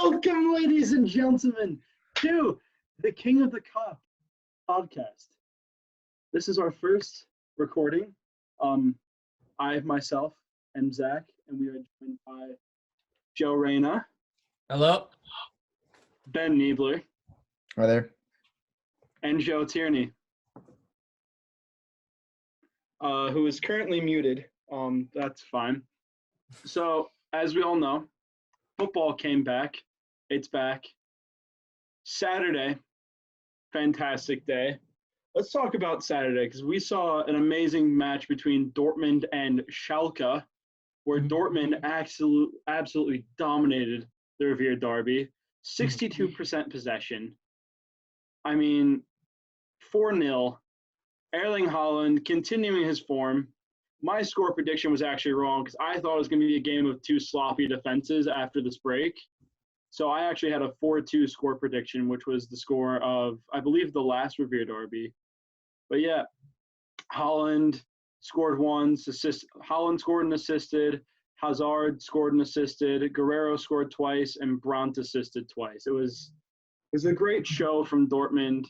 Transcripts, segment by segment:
Welcome, ladies and gentlemen, to the King of the Kop podcast. This is our first recording. I myself am Zach, and we are joined by Joe Reina. Hello. Ben Niebler. Hi there. And Joe Tierney, who is currently muted. That's fine. So, as we all know, football came back. It's back. Saturday, fantastic day. Let's talk about Saturday because we saw an amazing match between Dortmund and Schalke, where Dortmund absolutely dominated the Revier Derby. 62% possession. I mean, 4-0. Erling Haaland continuing his form. My score prediction was actually wrong because I thought it was going to be a game of two sloppy defenses after this break. So I actually had a 4-2 score prediction, which was the score of, I believe, the last Revier Derby. But yeah, Haaland scored once. Haaland scored and assisted. Hazard scored and assisted. Guerrero scored twice, and Brandt assisted twice. It was a great show from Dortmund.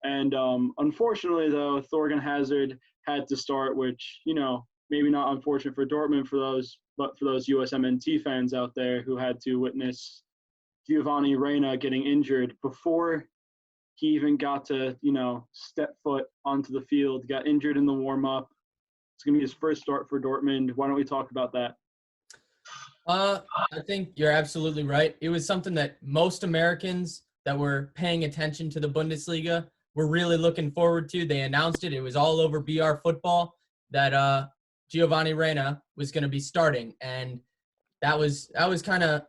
And unfortunately, though, Thorgan Hazard had to start, which, maybe not unfortunate for Dortmund but for those USMNT fans out there who had to witness Joe Reina getting injured before he even got to, step foot onto the field, got injured in the warm-up. It's going to be his first start for Dortmund. Why don't we talk about that? I think you're absolutely right. It was something that most Americans that were paying attention to the Bundesliga were really looking forward to. They announced it. It was all over BR Football that Giovanni Reina was going to be starting. And that was kind of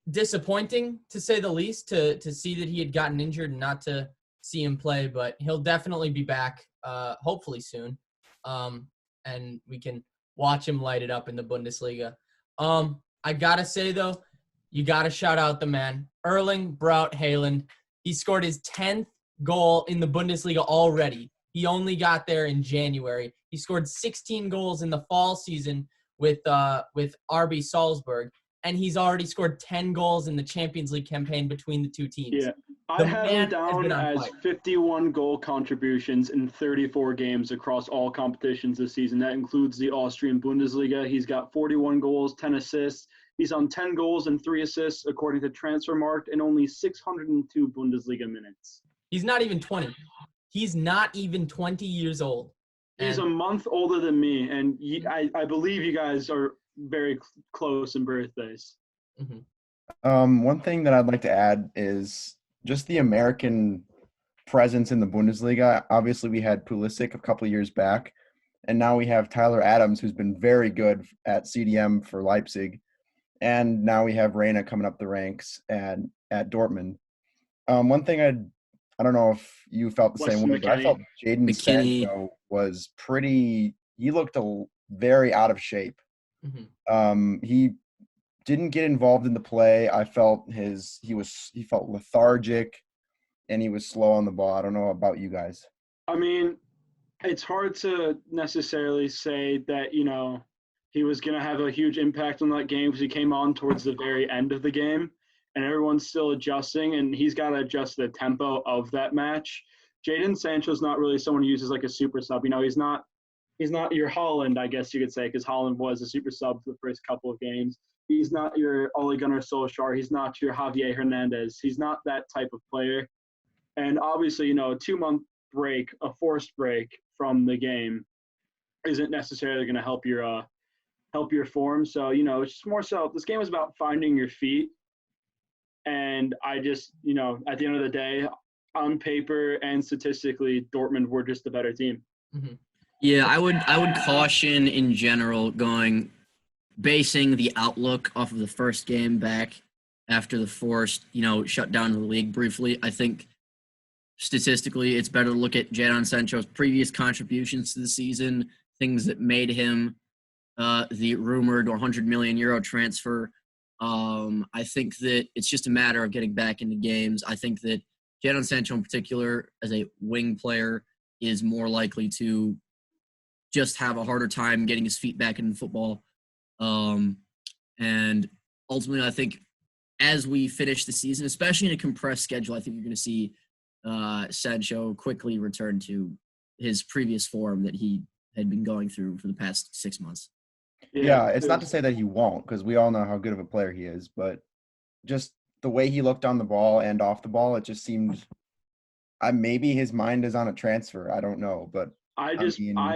disappointing, to say the least, to see that he had gotten injured and not to see him play. But he'll definitely be back, hopefully soon. And we can watch him light it up in the Bundesliga. I got to say, though, you got to shout out the man, Erling Braut Haaland. He scored his 10th goal in the Bundesliga already. He only got there in January. He scored 16 goals in the fall season with RB Salzburg, and he's already scored 10 goals in the Champions League campaign between the two teams. Yeah, I have him down as 51 goal contributions in 34 games across all competitions this season. That includes the Austrian Bundesliga. He's got 41 goals, 10 assists. He's on 10 goals and 3 assists, according to Transfermarkt, in only 602 Bundesliga minutes. He's not even 20. He's not even 20 years old. He's a month older than me, and I believe you guys are very close in birthdays. Mm-hmm. One thing that I'd like to add is just the American presence in the Bundesliga. Obviously, we had Pulisic a couple of years back, and now we have Tyler Adams, who's been very good at CDM for Leipzig. And now we have Reina coming up the ranks at Dortmund. One thing I don't know if you felt the same way, but I felt Jadon Sancho was he looked very out of shape. Mm-hmm. He didn't get involved in the play. I felt he felt lethargic and he was slow on the ball. I don't know about you guys. I mean, it's hard to necessarily say that, he was going to have a huge impact on that game because he came on towards the very end of the game and everyone's still adjusting and he's got to adjust the tempo of that match. Jadon Sancho's not really someone who uses like a super sub. He's not your Haaland, I guess you could say, because Haaland was a super sub for the first couple of games. He's not your Ole Gunnar Solskjaer. He's not your Javier Hernandez. He's not that type of player. And obviously, a 2-month break, a forced break from the game isn't necessarily going to help your form. So, it's just more so this game was about finding your feet. And I just, at the end of the day, on paper and statistically, Dortmund were just the better team. Mm-hmm. Yeah, I would caution in general basing the outlook off of the first game back after the forced, shutdown of the league briefly. I think statistically it's better to look at Jadon Sancho's previous contributions to the season, things that made him the rumored 100 million euro transfer. I think that it's just a matter of getting back into games. I think that Jadon Sancho in particular, as a wing player, is more likely to just have a harder time getting his feet back into football. And ultimately, I think as we finish the season, especially in a compressed schedule, I think you're going to see Sancho quickly return to his previous form that he had been going through for the past 6 months. Yeah, it's not to say that he won't, because we all know how good of a player he is, but just the way he looked on the ball and off the ball, it just seemed maybe his mind is on a transfer. I don't know, but I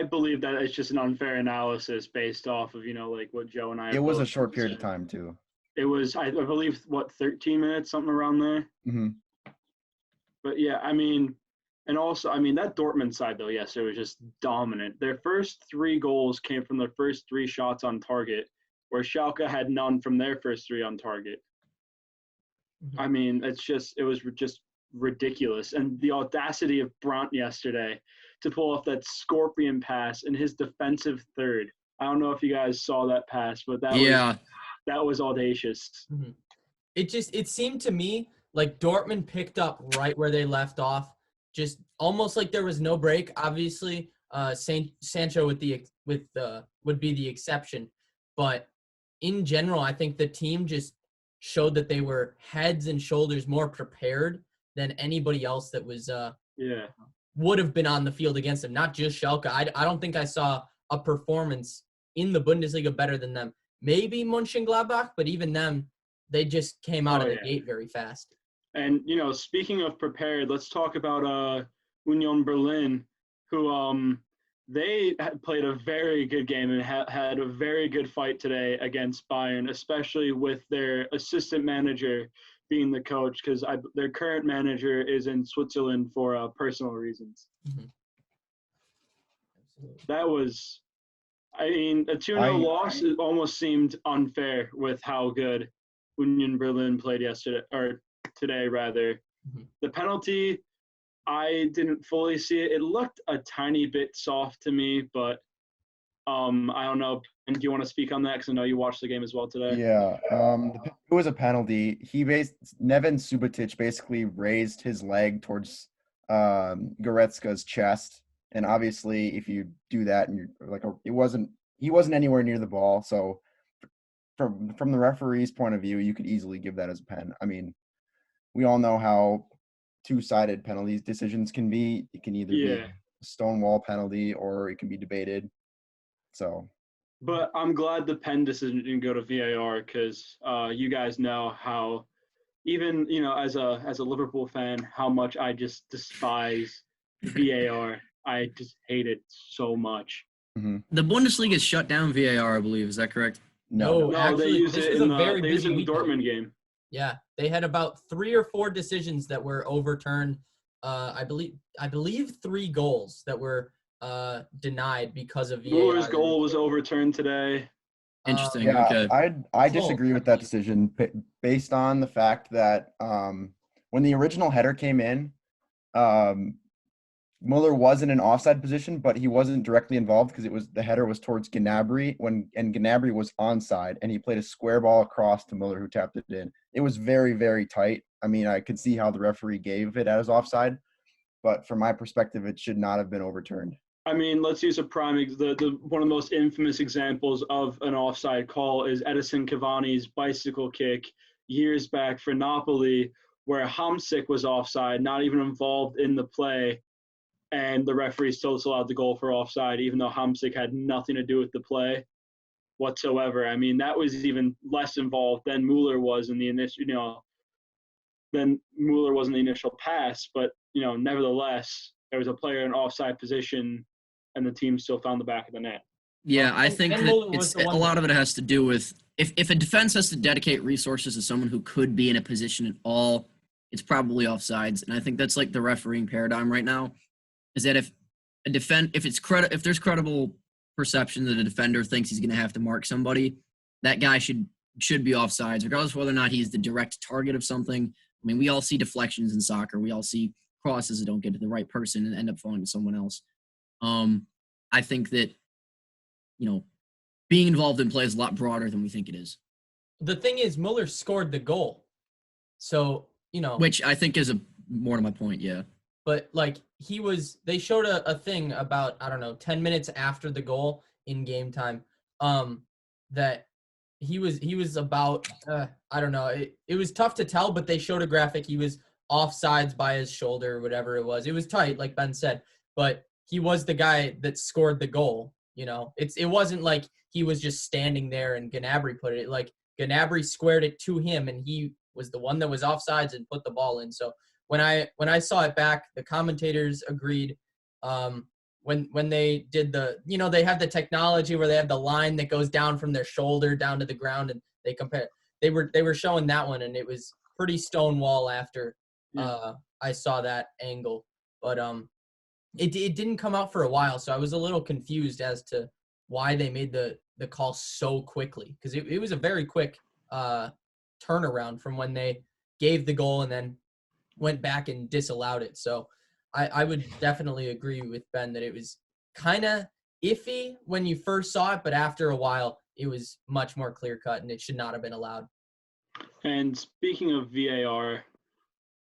believe that it's just an unfair analysis based off of, like what Joe and I. It was a short period of time too. It was, I believe, 13 minutes, something around there. Mm-hmm. But yeah, and also, that Dortmund side though, yes, it was just dominant. Their first 3 goals came from their first 3 shots on target, where Schalke had none from their first 3 on target. Mm-hmm. It was just ridiculous. And the audacity of Brandt yesterday to pull off that scorpion pass in his defensive third. I don't know if you guys saw that pass, but that was audacious. Mm-hmm. It seemed to me like Dortmund picked up right where they left off, just almost like there was no break. Obviously, Sancho would be the exception, but in general, I think the team just showed that they were heads and shoulders more prepared than anybody else that was would have been on the field against them. Not just Schalke. I don't think I saw a performance in the Bundesliga better than them. Maybe Mönchengladbach, but even them, they just came out of the gate very fast. And, speaking of prepared, let's talk about Union Berlin, who they had played a very good game and had a very good fight today against Bayern, especially with their assistant manager being the coach, because their current manager is in Switzerland for personal reasons. Mm-hmm. That was, a 2-0 loss almost seemed unfair with how good Union Berlin played today rather. Mm-hmm. The penalty, I didn't fully see it. It looked a tiny bit soft to me, but I don't know. And do you want to speak on that? Because I know you watched the game as well today. Yeah, it was a penalty. Neven Subotic basically raised his leg towards Goretzka's chest, and obviously, if you do that, and he wasn't anywhere near the ball. So, from the referee's point of view, you could easily give that as a pen. We all know how two-sided penalties decisions can be. It can either be a stonewall penalty or it can be debated. So. But I'm glad the pen decision didn't go to VAR because you guys know how, even as a Liverpool fan, how much I just despise VAR. I just hate it so much. Mm-hmm. The Bundesliga has shut down VAR, I believe. Is that correct? No, actually, they use it in the weekend. Dortmund game. Yeah, they had about 3 or 4 decisions that were overturned. I believe 3 goals that were denied because of VAR. Muller's goal was overturned today. Interesting. Yeah, okay. I disagree with that decision based on the fact that when the original header came in, Muller was in an offside position, but he wasn't directly involved because the header was towards Gnabry and Gnabry was onside, and he played a square ball across to Muller, who tapped it in. It was very, very tight. I could see how the referee gave it as offside, but from my perspective, it should not have been overturned. Let's use a prime. The one of the most infamous examples of an offside call is Edison Cavani's bicycle kick years back for Napoli, where Hamsik was offside, not even involved in the play, and the referee still allowed the goal for offside, even though Hamsik had nothing to do with the play whatsoever. That was even less involved than Muller was in the initial, pass. But nevertheless, there was a player in offside position, and the team still found the back of the net. Yeah, I think that a lot of it has to do with if a defense has to dedicate resources to someone who could be in a position at all, it's probably offsides. And I think that's like the refereeing paradigm right now. Is that if there's credible perception that a defender thinks he's going to have to mark somebody, that guy should be offsides, regardless of whether or not he's the direct target of something. We all see deflections in soccer. We all see crosses that don't get to the right person and end up falling to someone else. I think that, being involved in play is a lot broader than we think it is. The thing is, Muller scored the goal. So, which I think is more to my point, yeah. But they showed a thing about, 10 minutes after the goal in game time, that he was about I don't know. It was tough to tell, but they showed a graphic. He was offsides by his shoulder or whatever it was. It was tight, like Ben said, but he was the guy that scored the goal. It wasn't like he was just standing there and Gnabry put it. Like Gnabry squared it to him, and he was the one that was offsides and put the ball in. So when I saw it back, the commentators agreed. When they did they have the technology where they have the line that goes down from their shoulder down to the ground, and they compare. They were showing that one, and it was pretty stonewall after I saw that angle. But it didn't come out for a while, so I was a little confused as to why they made the call so quickly, because it was a very quick turnaround from when they gave the goal and then went back and disallowed it. So I would definitely agree with Ben that it was kind of iffy when you first saw it, but after a while, it was much more clear-cut, and it should not have been allowed. And speaking of VAR,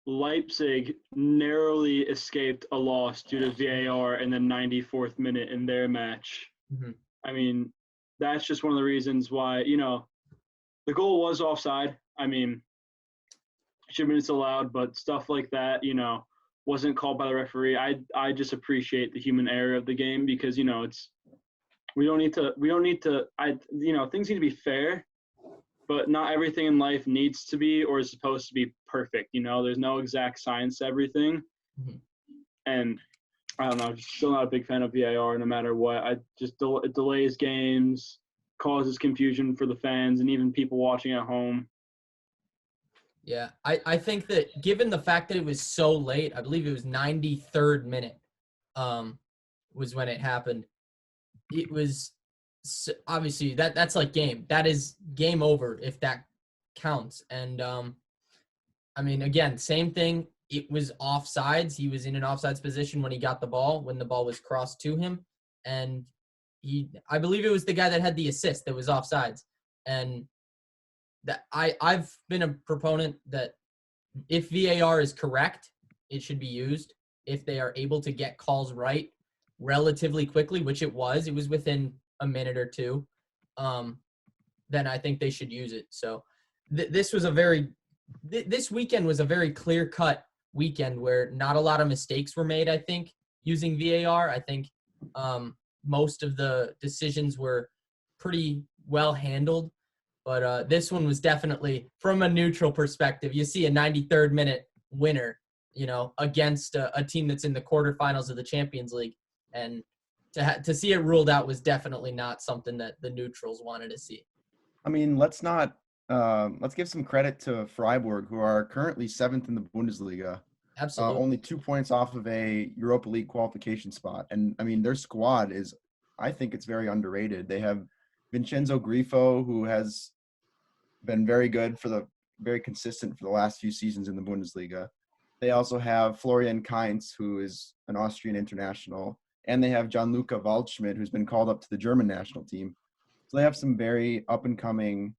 Leipzig narrowly escaped a loss due to VAR in the 94th minute in their match. Mm-hmm. I mean, that's just one of the reasons why, the goal was offside. I mean, it should have been disallowed, but stuff like that, wasn't called by the referee. I just appreciate the human error of the game because, we don't need to things need to be fair, but not everything in life needs to be or is supposed to be perfect. There's no exact science to everything. Mm-hmm. And I don't know, I'm still not a big fan of VAR no matter what. It delays games, causes confusion for the fans and even people watching at home. Yeah, I think that given the fact that it was so late, I believe it was 93rd minute was when it happened. It was obviously that's like game. That is game over if that counts. And I mean, again, same thing. It was offsides. He was in an offsides position when he got the ball, when the ball was crossed to him. And I believe it was the guy that had the assist that was offsides. And that I've been a proponent that if VAR is correct, it should be used. If they are able to get calls right relatively quickly, which it was within a minute or two, then I think they should use it. So this weekend was a very clear-cut weekend where not a lot of mistakes were made, I think, using VAR. I think most of the decisions were pretty well handled. But this one was definitely, from a neutral perspective, you see a 93rd minute winner, against a team that's in the quarterfinals of the Champions League. And to see it ruled out was definitely not something that the neutrals wanted to see. I mean, let's give some credit to Freiburg, who are currently 7th in the Bundesliga. Absolutely. Only 2 points off of a Europa League qualification spot. And, I mean, their squad I think it's very underrated. They have Vincenzo Grifo, who has been very good very consistent for the last few seasons in the Bundesliga. They also have Florian Kainz, who is an Austrian international, and they have Gianluca Waldschmidt, who's been called up to the German national team. So they have some very up-and-coming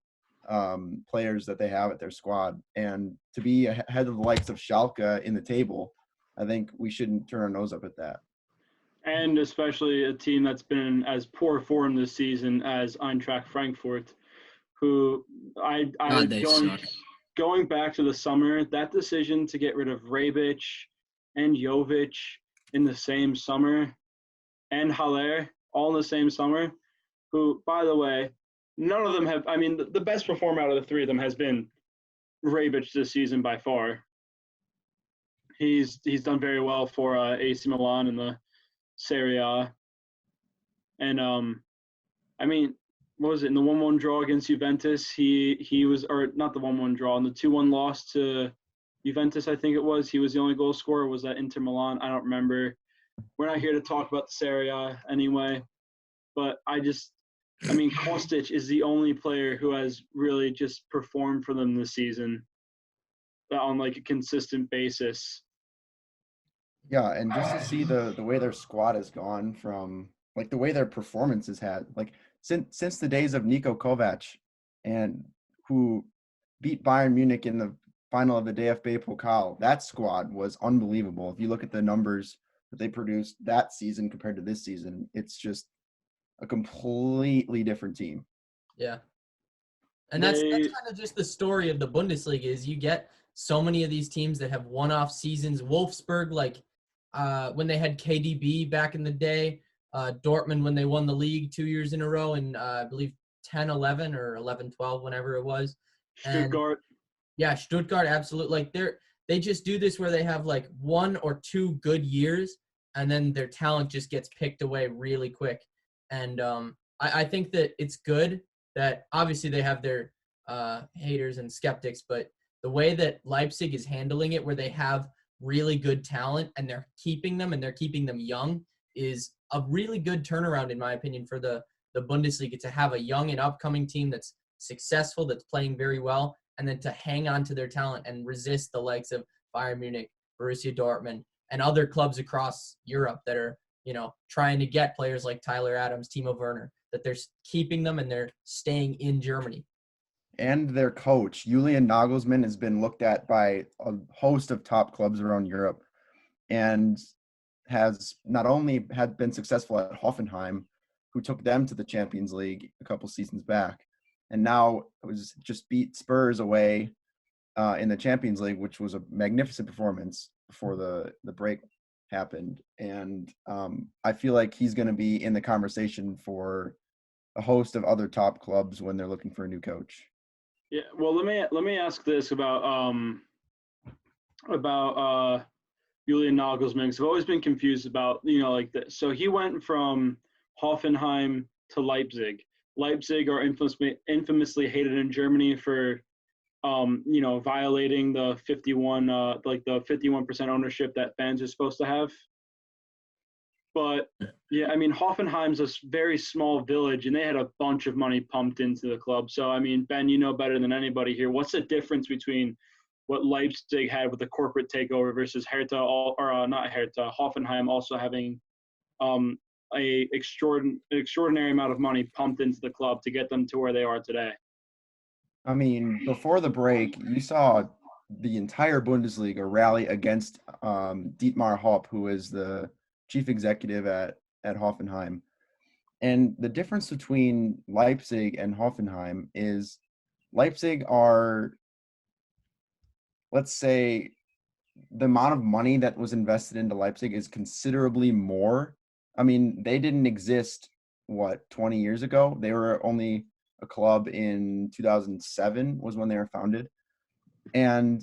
players that they have at their squad. And to be ahead of the likes of Schalke in the table, I think we shouldn't turn our nose up at that. And especially a team that's been in as poor form this season as Eintracht Frankfurt, who going back to the summer, that decision to get rid of Rebic and Jovic in the same summer and Haller all in the same summer, who, by the way, none of them have – I mean, the best performer out of the three of them has been Rebic this season by far. He's done very well for AC Milan in the Serie A. And, I mean – what was it, in the 1-1 draw against Juventus, he was, or not the 1-1 draw, in the 2-1 loss to Juventus, I think it was, he was the only goal scorer. Was that Inter Milan? I don't remember. We're not here to talk about the Serie A anyway, but Kostic is the only player who has really just performed for them this season on like a consistent basis. Yeah, and just to see the way their squad has gone from, like, the way their performance has had, like, since the days of Niko Kovac, and who beat Bayern Munich in the final of the DFB Pokal, that squad was unbelievable. If you look at the numbers that they produced that season compared to this season, it's just a completely different team. Yeah. And that's They kind of just the story of the Bundesliga is you get so many of these teams that have one-off seasons. Wolfsburg, like when they had KDB back in the day, Dortmund when they won the league 2 years in a row, and I believe 10-11 or 11-12, whenever it was. And Stuttgart. yeah, Stuttgart, absolutely. Like they just do this where they have like 1 or 2 good years, and then their talent just gets picked away really quick. And I think that it's good that obviously they have their haters and skeptics, but the way that Leipzig is handling it, where they have really good talent and they're keeping them and they're keeping them young, is a really good turnaround, in my opinion, for the Bundesliga to have a young and upcoming team that's successful, that's playing very well, and then to hang on to their talent and resist the likes of Bayern Munich, Borussia Dortmund, and other clubs across Europe that are, trying to get players like Tyler Adams, Timo Werner, that they're keeping them and they're staying in Germany. And their coach, Julian Nagelsmann, has been looked at by a host of top clubs around Europe and has not only had been successful at Hoffenheim, who took them to the Champions League a couple seasons back, and now it was just beat Spurs away in the Champions League, which was a magnificent performance before the break happened. And I feel like he's going to be in the conversation for a host of other top clubs when they're looking for a new coach. Yeah, well, let me ask this about Julian Nagelsmann, because I've always been confused about like this. So he went from Hoffenheim to Leipzig. Leipzig are infamously hated in Germany for violating the 51% ownership that fans are supposed to have. But yeah, I mean, Hoffenheim's a very small village, and they had a bunch of money pumped into the club. So, I mean, Ben, you know better than anybody here. What's the difference between what Leipzig had with the corporate takeover versus Hoffenheim also having a extraordinary amount of money pumped into the club to get them to where they are today? I mean, before the break, you saw the entire Bundesliga rally against Dietmar Hopp, who is the chief executive at Hoffenheim. And the difference between Leipzig and Hoffenheim is Leipzig are, let's say, the amount of money that was invested into Leipzig is considerably more. I mean, they didn't exist, 20 years ago? They were only a club in 2007 was when they were founded. And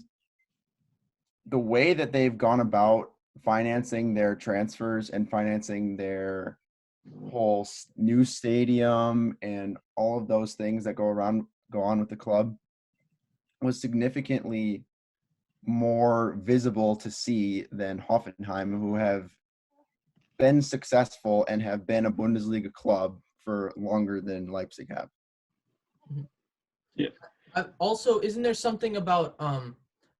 the way that they've gone about financing their transfers and financing their whole new stadium and all of those things that go on with the club was significantly more visible to see than Hoffenheim, who have been successful and have been a Bundesliga club for longer than Leipzig have. Yeah. Also, isn't there something about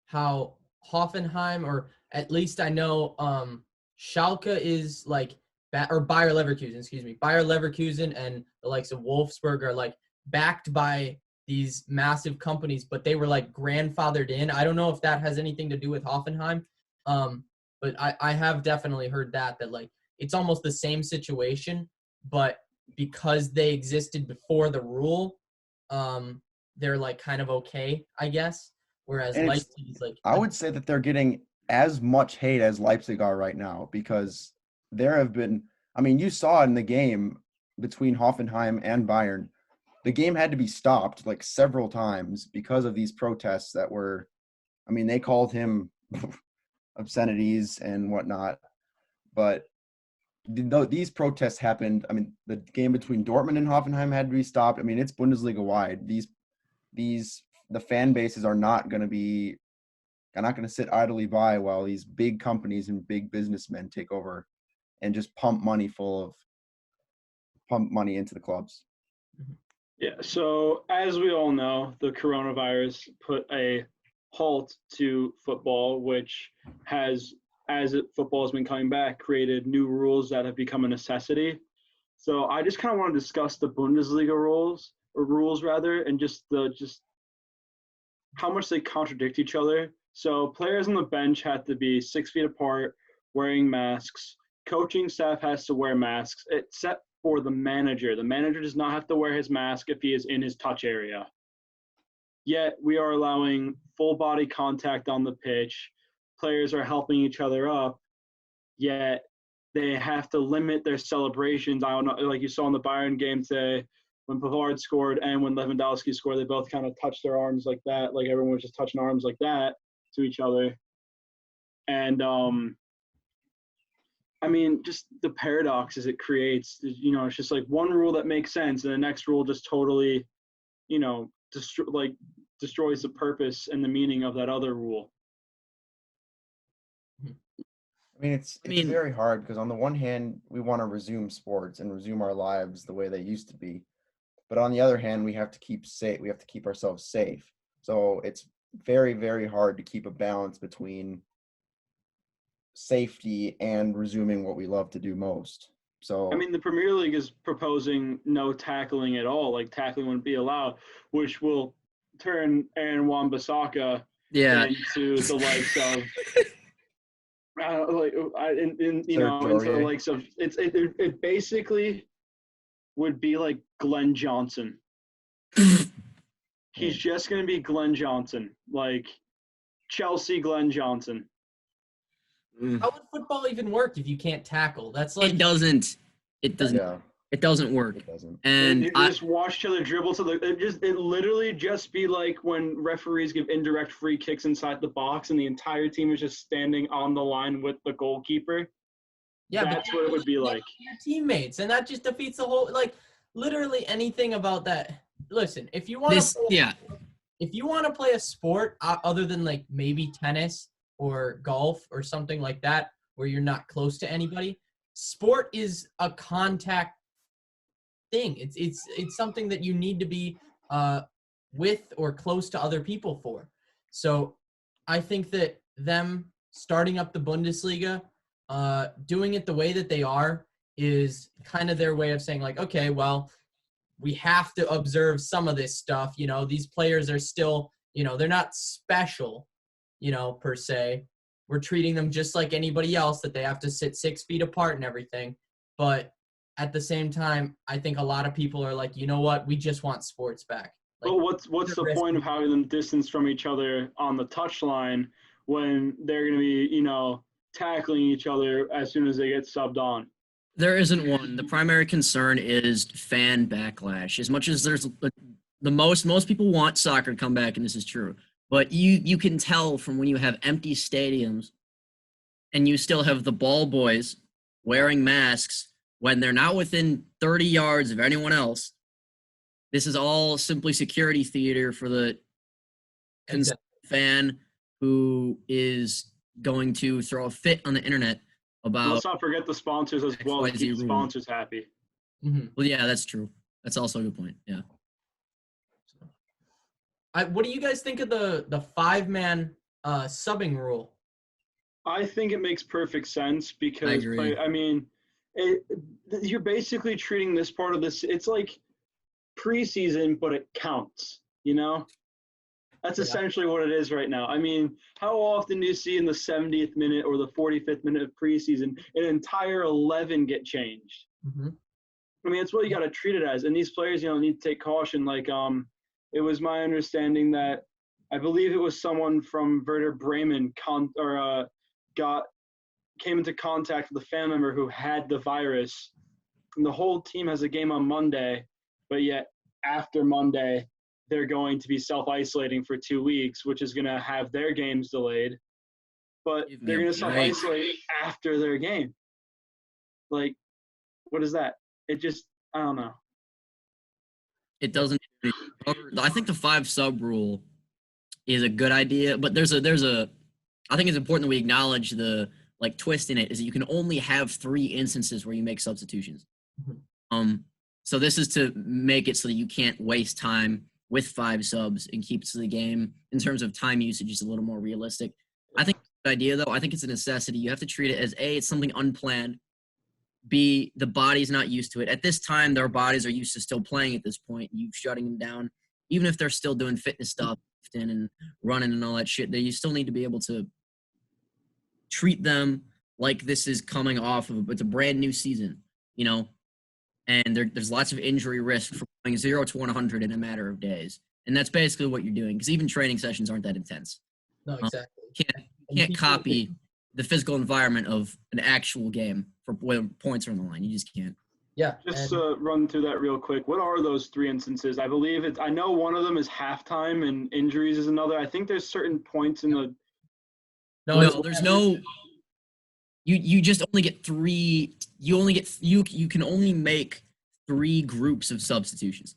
how Hoffenheim, or at least I know Schalke is like or Bayer Leverkusen, Bayer Leverkusen and the likes of Wolfsburg are like backed by these massive companies, but they were like grandfathered in. I don't know if that has anything to do with Hoffenheim, but I have definitely heard that like it's almost the same situation, but because they existed before the rule, they're like kind of okay, I guess. Whereas Leipzig is like, I would say that they're getting as much hate as Leipzig are right now, because there have been, I mean, you saw in the game between Hoffenheim and Bayern, the game had to be stopped like several times because of these protests that were, I mean, they called him obscenities and whatnot, but these protests happened. I mean, the game between Dortmund and Hoffenheim had to be stopped. I mean, it's Bundesliga wide. The fan bases are not going to sit idly by while these big companies and big businessmen take over and just pump money into the clubs. Yeah. So as we all know, the coronavirus put a halt to football, which has, football has been coming back, created new rules that have become a necessity. So I just kind of want to discuss the Bundesliga rules rather, and just how much they contradict each other. So players on the bench have to be 6 feet apart, wearing masks. Coaching staff has to wear masks, except for the manager. The manager does not have to wear his mask if he is in his touch area. yet we are allowing full body contact on the pitch. Players are helping each other up, yet they have to limit their celebrations. I don't know, like you saw in the Bayern game today, when Pavard scored and when Lewandowski scored, they both kind of touched their arms like that, like everyone was just touching arms like that to each other. And I mean, just the paradoxes it creates. It's just like one rule that makes sense, and the next rule just totally, destroys the purpose and the meaning of that other rule. I mean, it's very hard because on the one hand, we want to resume sports and resume our lives the way they used to be. But on the other hand, we have to keep safe. We have to keep ourselves safe. So it's very, very hard to keep a balance between safety and resuming what we love to do most. So I mean, the Premier League is proposing no tackling at all. Like, tackling wouldn't be allowed, which will turn Aaron Wan-Bissaka into the likes of into the likes of it basically would be like Glenn Johnson. He's just going to be Glenn Johnson, like Chelsea Glenn Johnson. How would football even work if you can't tackle? That's like it doesn't. Yeah. It doesn't work. It doesn't. And you just watch each other dribble to it literally just be like when referees give indirect free kicks inside the box and the entire team is just standing on the line with the goalkeeper. Yeah, that's what it would be like. Your teammates, and that just defeats the whole, like, literally anything about that. Listen, if you want to play a sport other than like maybe tennis or golf or something like that, where you're not close to anybody, sport is a contact thing. It's something that you need to be with or close to other people for. So I think that them starting up the Bundesliga, doing it the way that they are, is kind of their way of saying, like, okay, well, we have to observe some of this stuff. These players are still, they're not special, per se. We're treating them just like anybody else, that they have to sit 6 feet apart and everything. But at the same time, I think a lot of people are like, you know what? We just want sports back. Like, but what's the point of having them distance from each other on the touchline when they're going to be, tackling each other as soon as they get subbed on? There isn't one. The primary concern is fan backlash. As much as there's the most people want soccer to come back, and this is true, but you can tell from when you have empty stadiums and you still have the ball boys wearing masks when they're not within 30 yards of anyone else. This is all simply security theater for the fan who is going to throw a fit on the internet about. Let's not forget the sponsors as well. To keep the sponsors happy. Mm-hmm. Well, yeah, that's true. That's also a good point. Yeah. What do you guys think of the 5-man subbing rule? I think it makes perfect sense because you're basically treating this part of this. It's like preseason, but it counts. That's essentially what it is right now. I mean, how often do you see in the 70th minute or the 45th minute of preseason an entire 11 get changed? Mm-hmm. I mean, it's what you got to treat it as. And these players, need to take caution. Like, it was my understanding that I believe it was someone from Werder Bremen came into contact with a family member who had the virus. And the whole team has a game on Monday, but yet after Monday, they're going to be self-isolating for 2 weeks, which is going to have their games delayed. But they're going to self-isolate after their game. Like, what is that? It just, I don't know. It doesn't. I think the 5 sub rule is a good idea, but there's a. I think it's important that we acknowledge the twist in it is that you can only have 3 instances where you make substitutions. Mm-hmm. So this is to make it so that you can't waste time with 5 subs and keep to the game in terms of time usage is a little more realistic. I think it's a good idea, though. I think it's a necessity. You have to treat it as A, it's something unplanned. B, the body's not used to it. At this time, their bodies are used to still playing at this point. You shutting them down, even if they're still doing fitness stuff and running and all that shit, you still need to be able to treat them like this is coming off of it's a brand new season, and there's lots of injury risk from going 0 to 100 in a matter of days. And that's basically what you're doing, because even training sessions aren't that intense. No, exactly. Can't copy the physical environment of an actual game for when points are on the line. You just can't. Yeah. Just run through that real quick. What are those 3 instances? I believe I know one of them is halftime and injuries is another. I think there's certain points in the. No, there's no. You just only get 3. You can only make 3 groups of substitutions.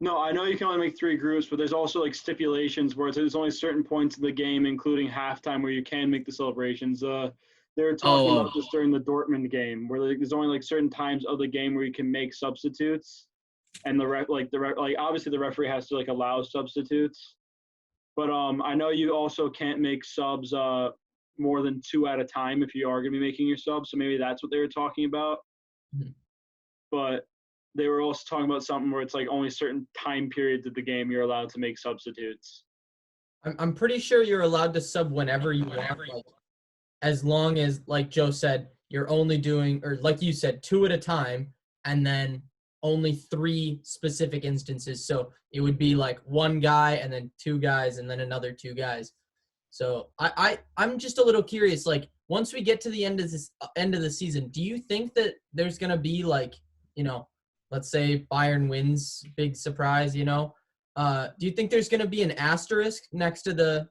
No, I know you can only make 3 groups, but there's also like stipulations where there's only certain points of the game, including halftime, where you can make the celebrations. They were talking about this during the Dortmund game, where there's only like certain times of the game where you can make substitutes, and obviously the referee has to like allow substitutes, but I know you also can't make subs more than 2 at a time if you are going to be making your subs. So maybe that's what they were talking about. Mm-hmm. But they were also talking about something where it's like only certain time periods of the game you're allowed to make substitutes. I'm pretty sure you're allowed to sub whenever you want, like, as long as, like Joe said, you're only doing, or like you said, 2 at a time, and then only 3 specific instances. So it would be like 1 guy and then 2 guys and then another 2 guys. So I'm just a little curious, like, once we get to the end of the season, do you think that there's going to be like, let's say Bayern wins, big surprise, do you think there's going to be an asterisk next to the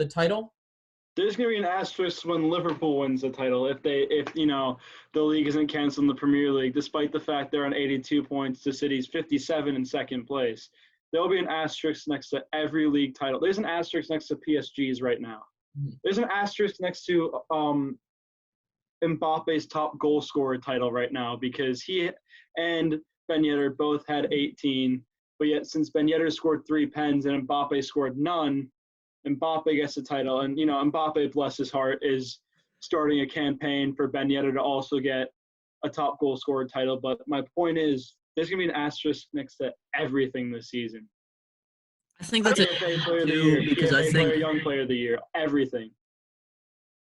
title? There's going to be an asterisk when Liverpool wins the title if the league isn't canceled in the Premier League, despite the fact they're on 82 points to City's 57 in second place. There'll be an asterisk next to every league title. There's an asterisk next to PSG's right now. There's an asterisk next to Mbappe's top goal scorer title right now, because he and Ben Yedder both had 18, but yet since Ben Yedder scored 3 pens and Mbappe scored none, Mbappe gets the title. And, Mbappe, bless his heart, is starting a campaign for Ben Yedder to also get a top goal scorer title. But my point is, there's going to be an asterisk next to everything this season. I think that's PFA player of the year, because I think young player of the year, everything.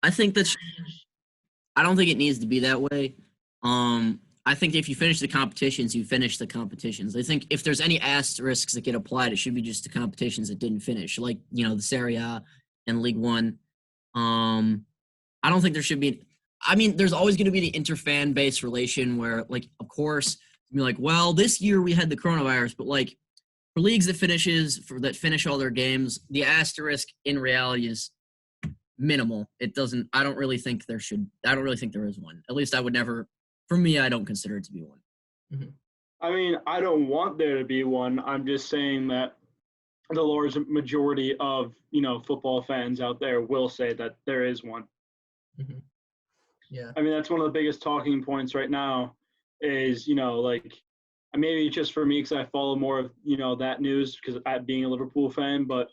I don't think it needs to be that way. I think if you finish the competitions, you finish the competitions. I think if there's any asterisks that get applied, it should be just the competitions that didn't finish, like, the Serie A and League One. I don't think there should be. I mean, there's always going to be the inter-fan base relation where, like, of course, you're like, well, this year we had the coronavirus, but like for leagues that finish all their games, the asterisk in reality is minimal. I don't really think there is one. At least I would never. For me, I don't consider it to be one. Mm-hmm. I mean, I don't want there to be one. I'm just saying that the large majority of, football fans out there will say that there is one. Mm-hmm. Yeah. I mean, that's one of the biggest talking points right now is, maybe just for me because I follow more of, that news because being a Liverpool fan, but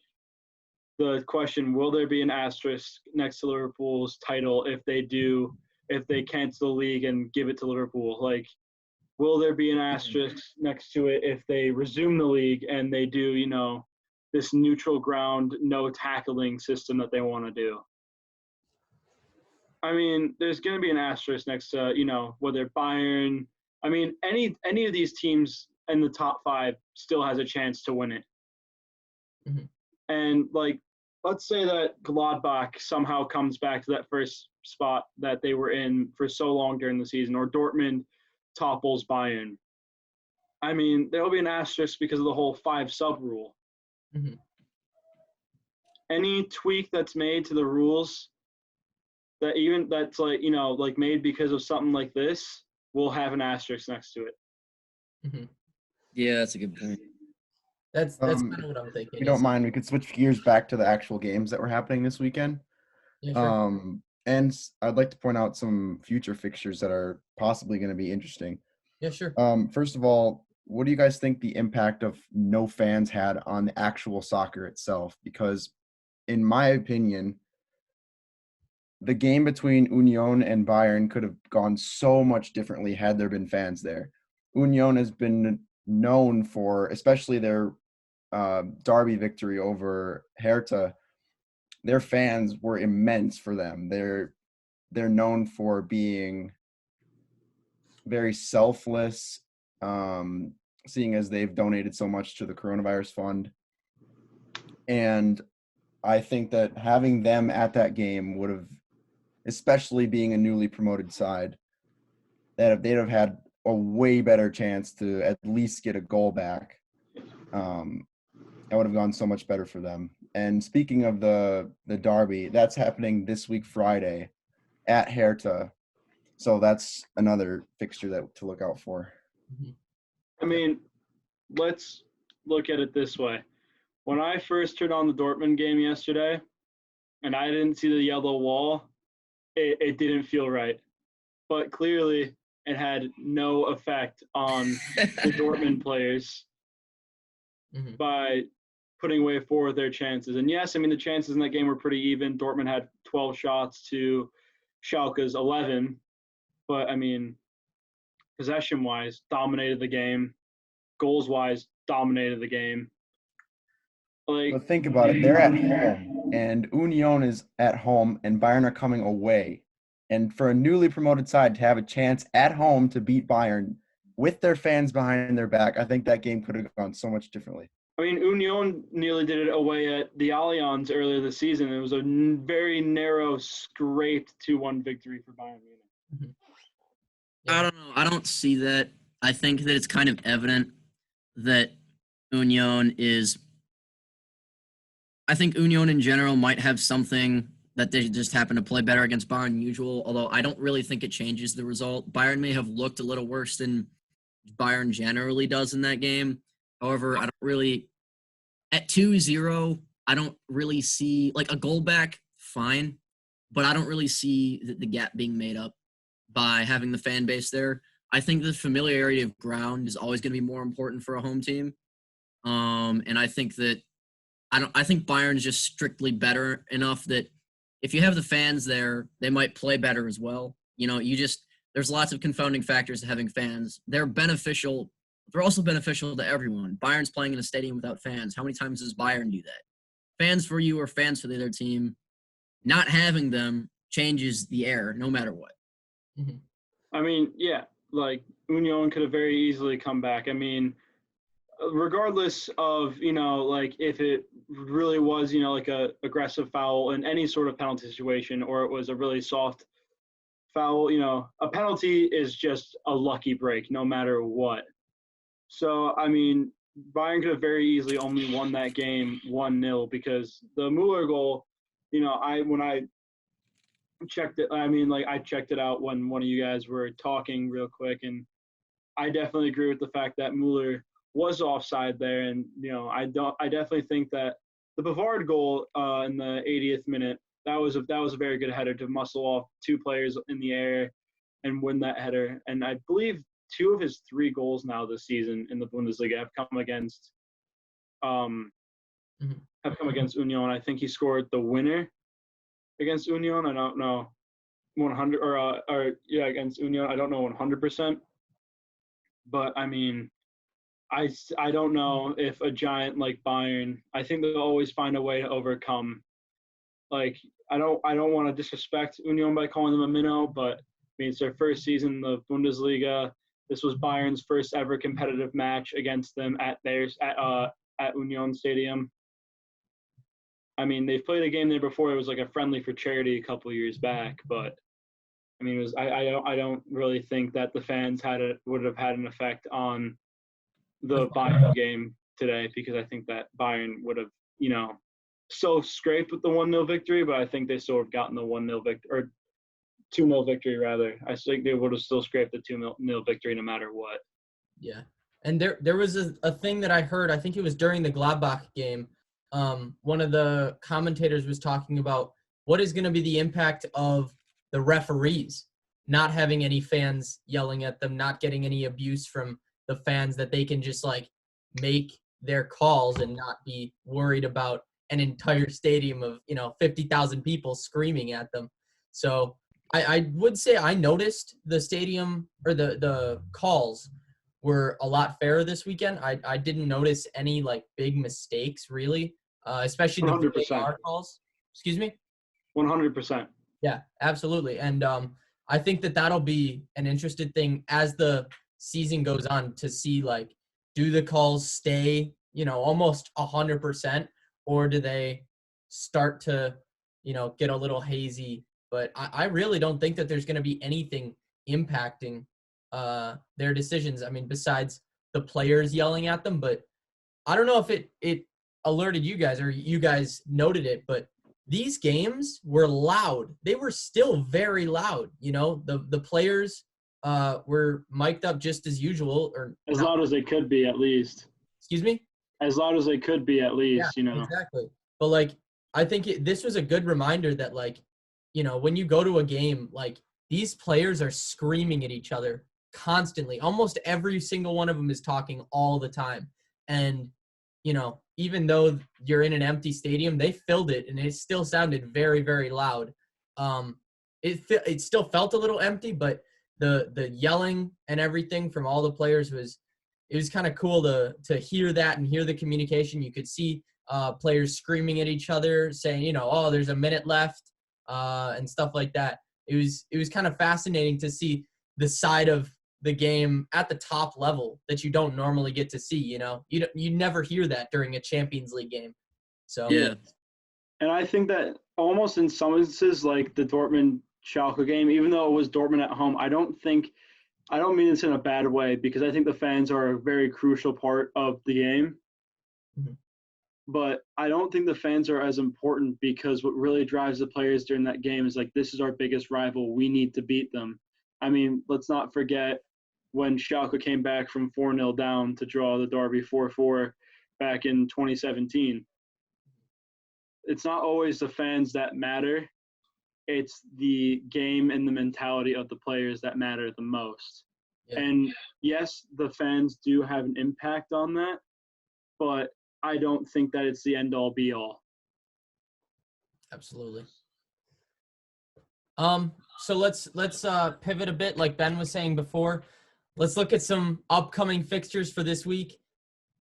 the question, will there be an asterisk next to Liverpool's title if they cancel the league and give it to Liverpool? Like, will there be an asterisk next to it if they resume the league and they do, this neutral ground, no tackling system that they want to do? I mean, there's going to be an asterisk next to, whether Bayern, I mean, any of these teams in the top 5 still has a chance to win it. Mm-hmm. And, like, let's say that Gladbach somehow comes back to that first spot that they were in for so long during the season, or Dortmund topples Bayern. I mean, there'll be an asterisk because of the whole 5 sub rule. Mm-hmm. Any tweak that's made to the rules that's like made because of something like this will have an asterisk next to it. Mm-hmm. Yeah, that's a good point. That's kind of what I'm thinking. If you don't mind, we could switch gears back to the actual games that were happening this weekend. Yeah, sure. And I'd like to point out some future fixtures that are possibly going to be interesting. Yeah, sure. First of all, what do you guys think the impact of no fans had on the actual soccer itself? Because in my opinion, the game between Union and Bayern could have gone so much differently had there been fans there. Union has been known for, especially their derby victory over Hertha, their fans were immense for them. They're known for being very selfless, seeing as they've donated so much to the coronavirus fund. And I think that having them at that game would have, especially being a newly promoted side, they'd have had a way better chance to at least get a goal back. That would have gone so much better for them. And speaking of the derby, that's happening this week Friday at Hertha. So that's another fixture to look out for. I mean, let's look at it this way. When I first turned on the Dortmund game yesterday and I didn't see the yellow wall, it didn't feel right. But clearly it had no effect on the Dortmund players by putting away 4 of their chances. And yes, I mean, the chances in that game were pretty even. Dortmund had 12 shots to Schalke's 11. But, I mean, possession-wise, dominated the game. Goals-wise, dominated the game. But think about it. They're at home, and Union is at home, and Bayern are coming away. And for a newly promoted side to have a chance at home to beat Bayern with their fans behind their back, I think that game could have gone so much differently. I mean, Union nearly did it away at the Allianz earlier this season. It was a very narrow, scraped 2-1 victory for Bayern Munich. I don't know. I don't see that. I think that it's kind of evident that Union is – I think Union in general might have something that they just happen to play better against Bayern than usual, although I don't really think it changes the result. Bayern may have looked a little worse than Bayern generally does in that game. However, I don't really – at 2-0, I don't really see – like a goal back, fine, but I don't really see the gap being made up by having the fan base there. I think the familiarity of ground is always going to be more important for a home team. And I think that I think Bayern is just strictly better enough that if you have the fans there, they might play better as well. You know, there's lots of confounding factors to having fans. They're beneficial. They're also beneficial to everyone. Bayern's playing in a stadium without fans. How many times does Bayern do that? Fans for you or fans for the other team. Not having them changes the air no matter what. I mean, yeah, like Union could have very easily come back. I mean, regardless of, you know, like if it really was, you know, like a aggressive foul in any sort of penalty situation, or it was a really soft foul, you know, a penalty is just a lucky break no matter what. So, I mean, Bayern could have very easily only won that game 1-0 because the Mueller goal, you know, when I checked it, I mean, like I checked it out when one of you guys were talking real quick, and I definitely agree with the fact that Mueller was offside there. And, you know, I definitely think that the Bavard goal in the 80th minute, that was a very good header to muscle off 2 players in the air and win that header. And I believe 2 of his 3 goals now this season in the Bundesliga have come against Union. I think he scored the winner against Union. I don't know 100 against Union. I don't know 100%. But I mean, I don't know if a giant like Bayern, I think they'll always find a way to overcome. Like I don't want to disrespect Union by calling them a minnow, but I mean it's their first season in the Bundesliga. This was Bayern's first ever competitive match against them at Union Stadium. I mean, they've played a game there before. It was like a friendly for charity a couple of years back, but I mean, I don't really think that the fans would have had an effect on the Bayern game today, because I think that Bayern would have, you know, still scraped with the 1-0 victory, but I think they still have gotten the 1-0 victory, or 2-0 victory rather. I think they would have still scraped the 2-0 victory no matter what. Yeah, and there was a thing that I heard. I think it was during the Gladbach game. One of the commentators was talking about what is going to be the impact of the referees not having any fans yelling at them, not getting any abuse from the fans, that they can just like make their calls and not be worried about an entire stadium of, you know, 50,000 people screaming at them. So I would say I noticed the stadium or the calls were a lot fairer this weekend. I didn't notice any like big mistakes really, especially the 100%. VAR calls. Excuse me? 100%. Yeah, absolutely. And I think that'll be an interesting thing as the season goes on to see, like, do the calls stay, you know, almost 100%, or do they start to, get a little hazy? But I really don't think that there's going to be anything impacting their decisions. I mean, besides the players yelling at them, but I don't know if it alerted you guys or you guys noted it, but these games were loud. They were still very loud. The players were mic'd up just as usual, or as loud as they could be, at least. Excuse me? As loud as they could be, at least. Exactly. But I think this was a good reminder that when you go to a game, these players are screaming at each other constantly. Almost every single one of them is talking all the time. And, even though you're in an empty stadium, they filled it and it still sounded very, very loud. It still felt a little empty, but the yelling and everything from all the players was kind of cool to hear that and hear the communication. You could see players screaming at each other, saying, oh, there's a minute left, and stuff like that. It was kind of fascinating to see the side of the game at the top level that you don't normally get to see. You never hear that during a Champions League game. So Yeah. And I think that almost in some instances, like the Dortmund Schalke game, even though it was Dortmund at home, I don't mean this in a bad way, because I think the fans are a very crucial part of the game. Mm-hmm. But I don't think the fans are as important, because what really drives the players during that game is this is our biggest rival. We need to beat them. I mean, let's not forget when Schalke came back from 4-0 down to draw the derby 4-4 back in 2017. It's not always the fans that matter. It's the game and the mentality of the players that matter the most. Yeah. And yes, the fans do have an impact on that, but I don't think that it's the end-all be-all. Absolutely. So let's pivot a bit, like Ben was saying before. Let's look at some upcoming fixtures for this week.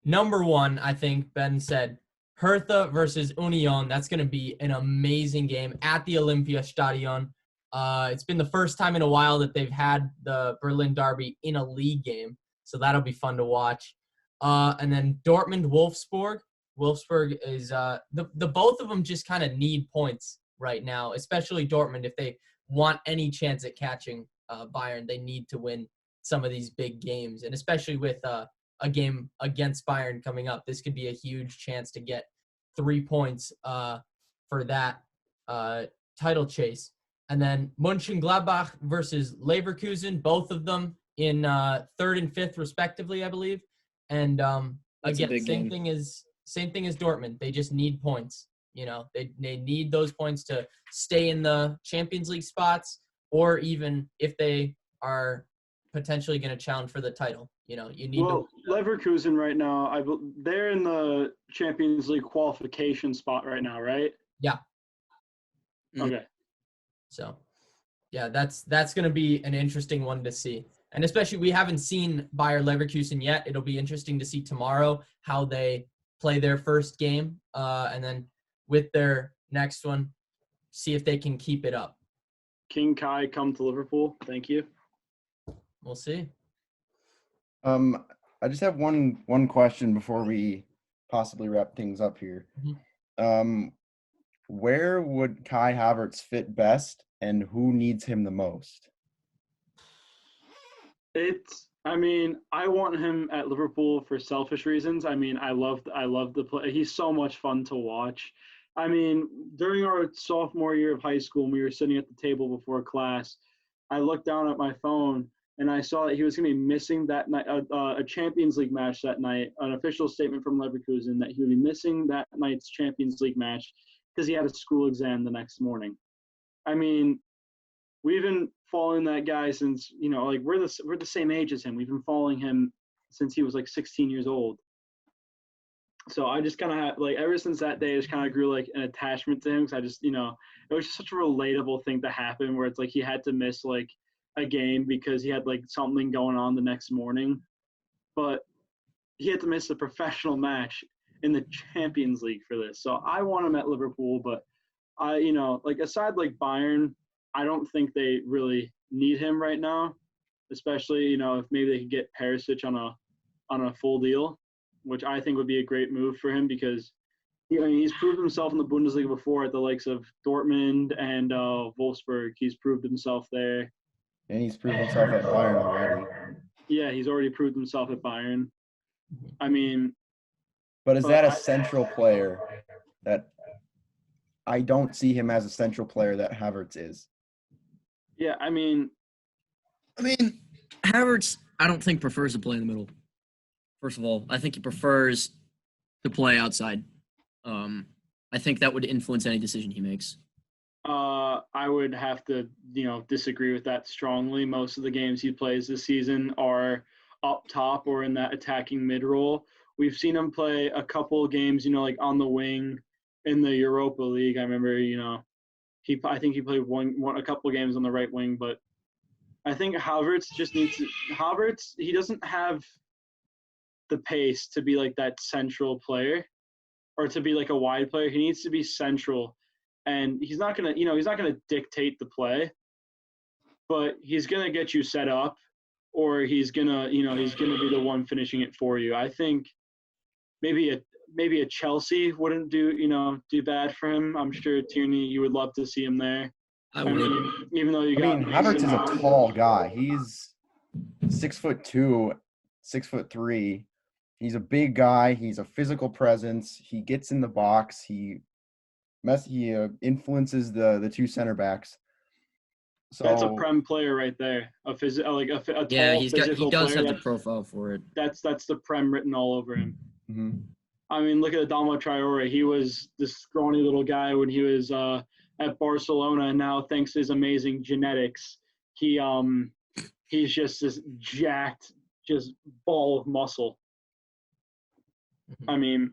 Number one, I think Ben said, Hertha versus Union. That's going to be an amazing game at the Olympiastadion. It's been the first time in a while that they've had the Berlin Derby in a league game, so that'll be fun to watch. And then Dortmund-Wolfsburg. Wolfsburg is the both of them just kind of need points right now, especially Dortmund. If they want any chance at catching Bayern, they need to win some of these big games, and especially with a game against Bayern coming up, this could be a huge chance to get 3 points for that title chase. And then Mönchengladbach versus Leverkusen, both of them in 3rd and 5th respectively, I believe. And again, same thing as Dortmund. They just need points. They need those points to stay in the Champions League spots, or even if they are potentially going to challenge for the title. You need to. Leverkusen right now, they're in the Champions League qualification spot right now, right? Yeah. Okay. So, yeah, that's going to be an interesting one to see. And especially we haven't seen Bayer Leverkusen yet. It'll be interesting to see tomorrow how they play their first game, and then with their next one, see if they can keep it up. King Kai, come to Liverpool. Thank you. We'll see. I just have one question before we possibly wrap things up here. Mm-hmm. Where would Kai Havertz fit best, and who needs him the most? I want him at Liverpool for selfish reasons. I love the play. He's so much fun to watch. During our sophomore year of high school, when we were sitting at the table before class, I looked down at my phone and I saw that he was going to be missing that night, a Champions League match that night, an official statement from Leverkusen that he would be missing that night's Champions League match because he had a school exam the next morning. We've been following that guy since, we're the same age as him. We've been following him since he was 16 years old. So I just kind of have, ever since that day, I just kind of grew an attachment to him, because I just, it was just such a relatable thing to happen, where it's he had to miss a game because he had something going on the next morning, but he had to miss a professional match in the Champions League for this. So I want him at Liverpool, but aside Bayern, I don't think they really need him right now, especially, if maybe they could get Perisic on a full deal, which I think would be a great move for him, because he's proved himself in the Bundesliga before at the likes of Dortmund and Wolfsburg. He's proved himself there. And he's proved himself at Bayern already. Yeah, he's already proved himself at Bayern. I mean, but is that a central player that I don't see him as a central player that Havertz is? Yeah, I mean, Havertz, I don't think prefers to play in the middle. First of all, I think he prefers to play outside. I think that would influence any decision he makes. I would have to, disagree with that strongly. Most of the games he plays this season are up top or in that attacking mid role. We've seen him play a couple games, like on the wing in the Europa League. I remember, I think he played a couple games on the right wing, but I think Havertz he doesn't have the pace to be like that central player or to be like a wide player. He needs to be central. And he's not gonna dictate the play, but he's gonna get you set up, or he's gonna be the one finishing it for you. I think maybe a Chelsea wouldn't do bad for him. I'm sure Tierney, you would love to see him there. I would. Even though Havertz is a tall guy. He's 6'2", 6'3". He's a big guy. He's a physical presence. He gets in the box. He influences the two center backs. So that's a prem player right there. A tall physical he does player. have the profile for it. That's the prem written all over him. Mm-hmm. I mean, look at Adama Traore. He was this scrawny little guy when he was at Barcelona, and now thanks to his amazing genetics, he's just this jacked, just ball of muscle. I mean,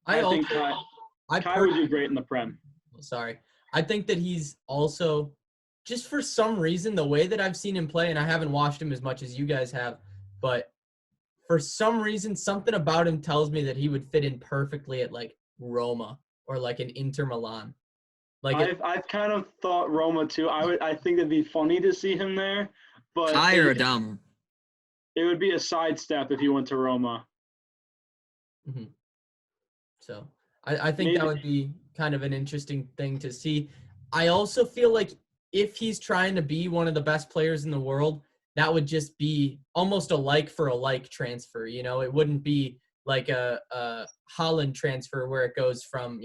I think Kai would do great in the Prem. Sorry. I think that he's also, just for some reason, the way that I've seen him play, and I haven't watched him as much as you guys have, but for some reason, something about him tells me that he would fit in perfectly at like Roma or like an Inter Milan. I've kind of thought Roma too. I think it'd be funny to see him there, but Kai or Adama? It would be a sidestep if he went to Roma. Mm-hmm. So I think that would be kind of an interesting thing to see. I also feel like if he's trying to be one of the best players in the world, that would just be almost a like for a like transfer. It wouldn't be like a Holland transfer where it goes from,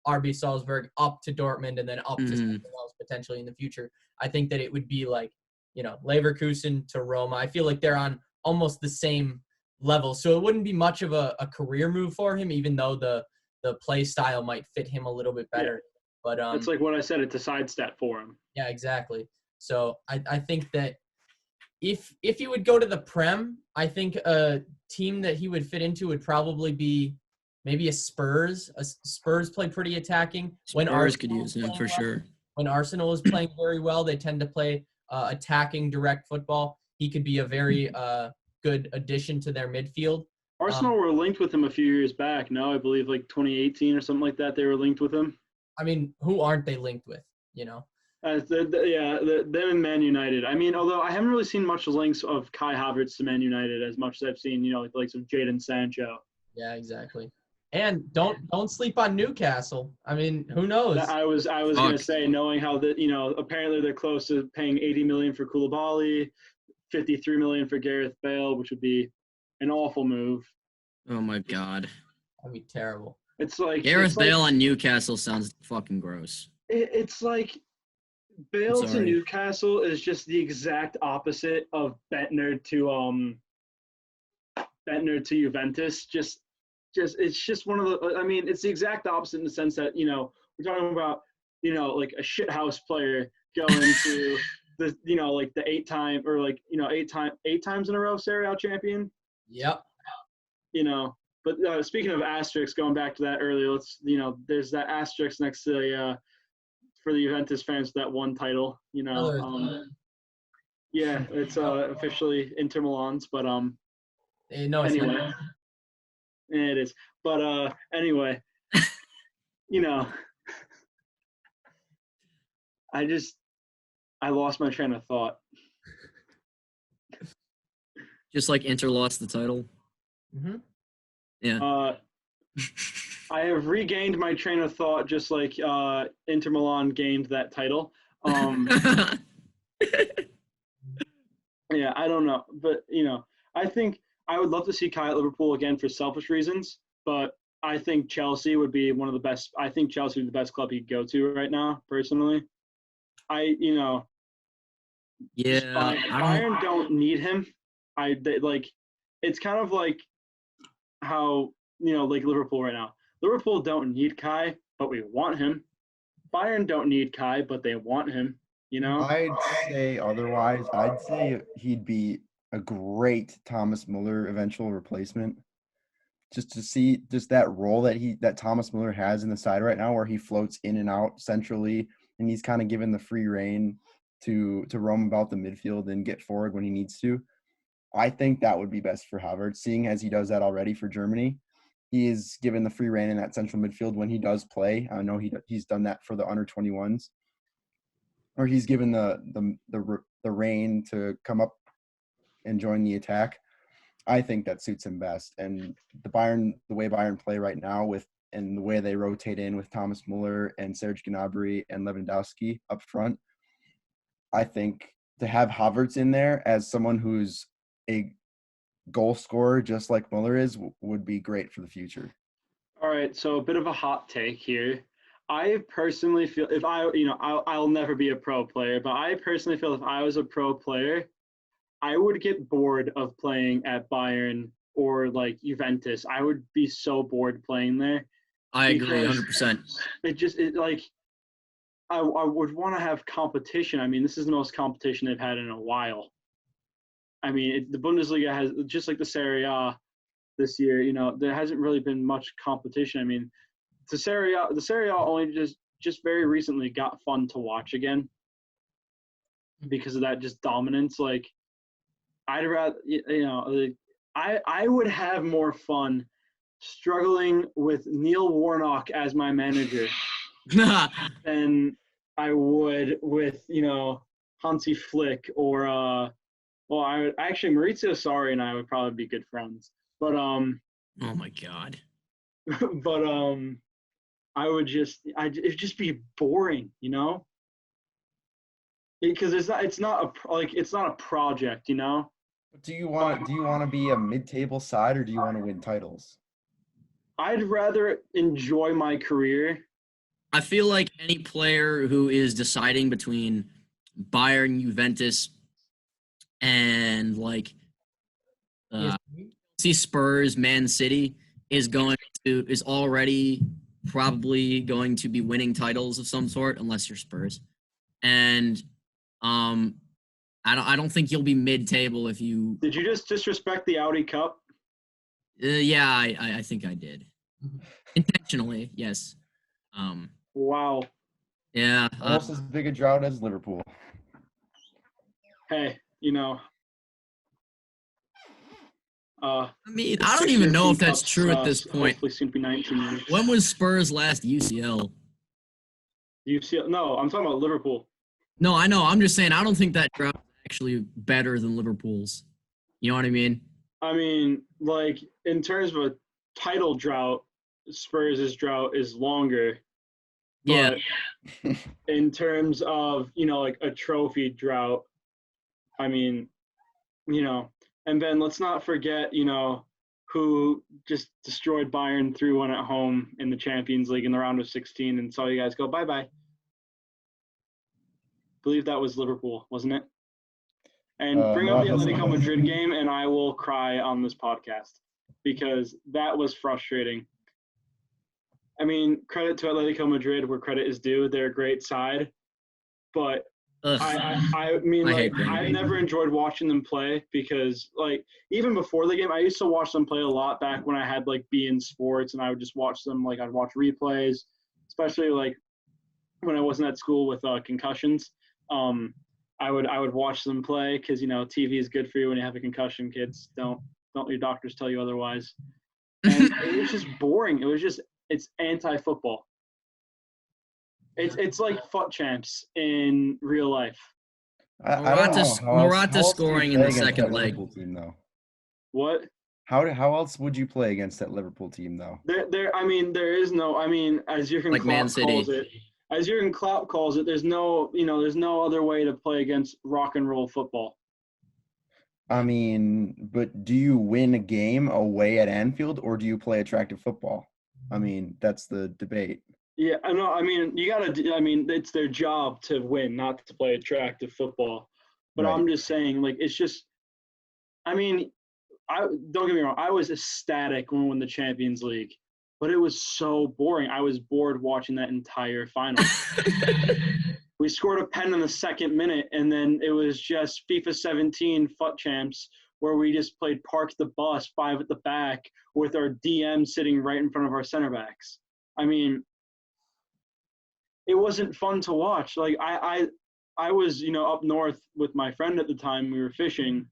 RB Salzburg up to Dortmund and then up to something else potentially in the future. I think that it would be like, Leverkusen to Roma. I feel like they're on almost the same level. So it wouldn't be much of a career move for him, even though the play style might fit him a little bit better. Yeah. But it's like what I said, it's a sidestep for him. Yeah, exactly. So I think that if he would go to the Prem, I think a team that he would fit into would probably be maybe a Spurs. Spurs play pretty attacking. Spurs could use him for sure. When Arsenal is playing very well, they tend to play attacking direct football. He could be a very good addition to their midfield. Arsenal were linked with him a few years back. No, I believe like 2018 or something like that. They were linked with him. I mean, who aren't they linked with? Them and Man United. I mean, although I haven't really seen much links of Kai Havertz to Man United as much as I've seen, like the likes of Jadon Sancho. Yeah, exactly. And don't sleep on Newcastle. I mean, who knows? I was going to say, knowing how that, apparently they're close to paying $80 million for Koulibaly, $53 million for Gareth Bale, which would be an awful move. Oh my God. That'd be terrible. It's like Gareth Bale on Newcastle sounds fucking gross. It's like Bale to Newcastle is just the exact opposite of Bentner to Juventus. It's just one of the. I mean, it's the exact opposite in the sense that we're talking about like a shithouse player going to the like the 8 times in a row Serie A champion. Yep. But speaking of asterisks, going back to that earlier, let's there's that asterisk next to for the Juventus fans that one title. Yeah, it's officially Inter Milan's, but no, anyway. not. It is. But anyway, I lost my train of thought. Just like Inter lost the title. Mm-hmm. Yeah. I have regained my train of thought, just like Inter Milan gained that title. Yeah, I don't know, but I think I would love to see Kai at Liverpool again for selfish reasons, but I think Chelsea would be one of the best. I think Chelsea would be the best club he'd go to right now, personally. Yeah, Bayern don't need him. It's kind of like how like Liverpool right now. Liverpool don't need Kai, but we want him. Bayern don't need Kai, but they want him. I'd say otherwise. I'd say he'd be a great Thomas Muller eventual replacement. Just to see just that role that Thomas Muller has in the side right now, where he floats in and out centrally, and he's kind of given the free rein to roam about the midfield and get forward when he needs to. I think that would be best for Havertz, seeing as he does that already for Germany. He is given the free rein in that central midfield when he does play. I know he's done that for the under 21s, or he's given the rein to come up and join the attack. I think that suits him best. And the way Bayern play right now and the way they rotate in with Thomas Muller and Serge Gnabry and Lewandowski up front, I think to have Havertz in there as someone who's a goal scorer just like Muller is would be great for the future. All right, so a bit of a hot take here. I personally feel if I'll never be a pro player, but I personally feel if I was a pro player, I would get bored of playing at Bayern or like Juventus. I would be so bored playing there. I agree 100%. I would want to have competition. I mean, this is the most competition they've had in a while. I mean, the Bundesliga has, just like the Serie A this year, there hasn't really been much competition. I mean, the Serie A only just very recently got fun to watch again because of that just dominance. Like, I'd rather, I would have more fun struggling with Neil Warnock as my manager than I would with, Hansi Flick or, Maurizio Sarri and I would probably be good friends. But, oh my God. But, it would just be boring, because it's not a project, Do you want to be a mid-table side, or do you want to win titles? I'd rather enjoy my career. I feel like any player who is deciding between Bayern, Juventus, and see Spurs, Man City is already probably going to be winning titles of some sort, unless you're Spurs. And I don't think you'll be mid-table if you. Did you just disrespect the Audi Cup? Yeah, I think I did. Intentionally, yes. Wow. Yeah. Almost as big a drought as Liverpool. Hey, I mean, I don't even know if that's true at this point. Hopefully soon to be 19 years. When was Spurs' last UCL? UCL? No, I'm talking about Liverpool. No, I know. I'm just saying I don't think that drought is actually better than Liverpool's. You know what I mean? I mean, like, in terms of a title drought, Spurs' drought is longer. Yeah. But in terms of, like a trophy drought, I mean, and then let's not forget, who just destroyed Bayern 3-1 at home in the Champions League in the round of 16 and saw you guys go bye-bye. I believe that was Liverpool, wasn't it? And bring up the Atletico Madrid game and I will cry on this podcast because that was frustrating. I mean, credit to Atletico Madrid where credit is due. They're a great side. But I mean, I never enjoyed watching them play because, even before the game, I used to watch them play a lot back when I had, beIN Sports, and I would just watch them. I'd watch replays, especially, when I wasn't at school with concussions. I would watch them play because, TV is good for you when you have a concussion, kids. Don't your doctors tell you otherwise. And it was just boring. It's anti-football. It's like FUT champs in real life. Morata scoring in the second leg. What? How else would you play against that Liverpool team though? There is no. As Jurgen Like Man Klopp calls City. it, there's no other way to play against rock and roll football. But do you win a game away at Anfield or do you play attractive football? That's the debate. Yeah, I know. You gotta. It's their job to win, not to play attractive football. But Right. I'm just saying, it's just. Don't get me wrong. I was ecstatic when we won the Champions League, but it was so boring. I was bored watching that entire final. We scored a pen in the second minute, and then it was just FIFA 17 FUT champs, where we just played park the bus, 5 at the back, with our DM sitting right in front of our center backs. It wasn't fun to watch. I was, up north with my friend at the time. We were fishing.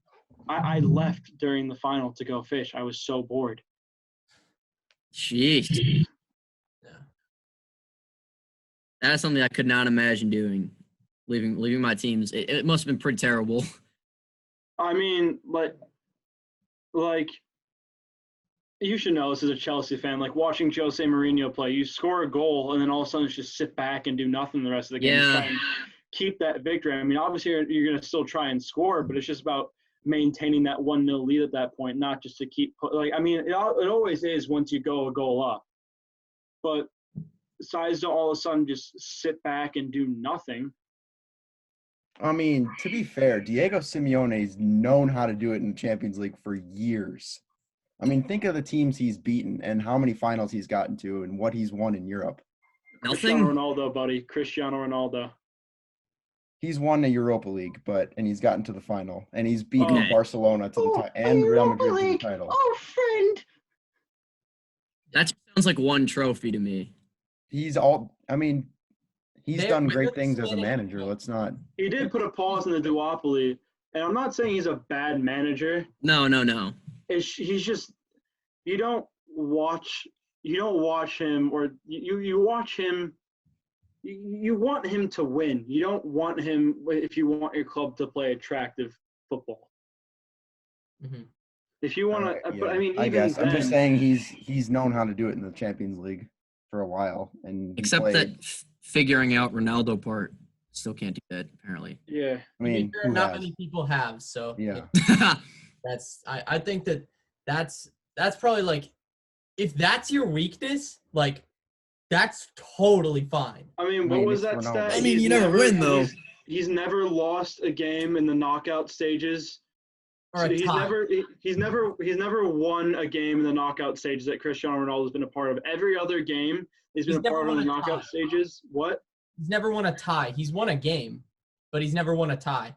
I left during the final to go fish. I was so bored. Jeez. Yeah. That's something I could not imagine doing. Leaving my teams. It must have been pretty terrible. You should know this as a Chelsea fan. Watching Jose Mourinho play, you score a goal and then all of a sudden it's just sit back and do nothing the rest of the game. Yeah. Try and keep that victory. Obviously you're going to still try and score, but it's just about maintaining that 1-0 lead at that point, not just to keep it always is once you go a goal up. But sides don't all of a sudden just sit back and do nothing. To be fair, Diego Simeone's known how to do it in the Champions League for years. Think of the teams he's beaten and how many finals he's gotten to and what he's won in Europe. Nothing. Cristiano Ronaldo, buddy. Cristiano Ronaldo. He's won the Europa League, and he's gotten to the final, and he's beaten Okay. Barcelona to the title and Real Madrid to the title. Oh, friend. That sounds like one trophy to me. He's done great things as a manager. Let's not. He did put a pause in the duopoly, and I'm not saying he's a bad manager. No. He's just you don't watch him, or you watch him. You want him to win. You don't want him if you want your club to play attractive football. Mm-hmm. If you want to, Yeah, but I guess I'm just saying he's known how to do it in the Champions League for a while, and Except that figuring out Ronaldo part, still can't do that apparently. Yeah, not many people have. So yeah, I think that's probably if that's your weakness, that's totally fine. What was that Ronaldo. stat? You never win though. He's never lost a game in the knockout stages. Or he's never won a game in the knockout stages that Cristiano Ronaldo has been a part of. Every other game he's been a part of in the knockout stages. What? He's never won a tie. He's won a game, but he's never won a tie.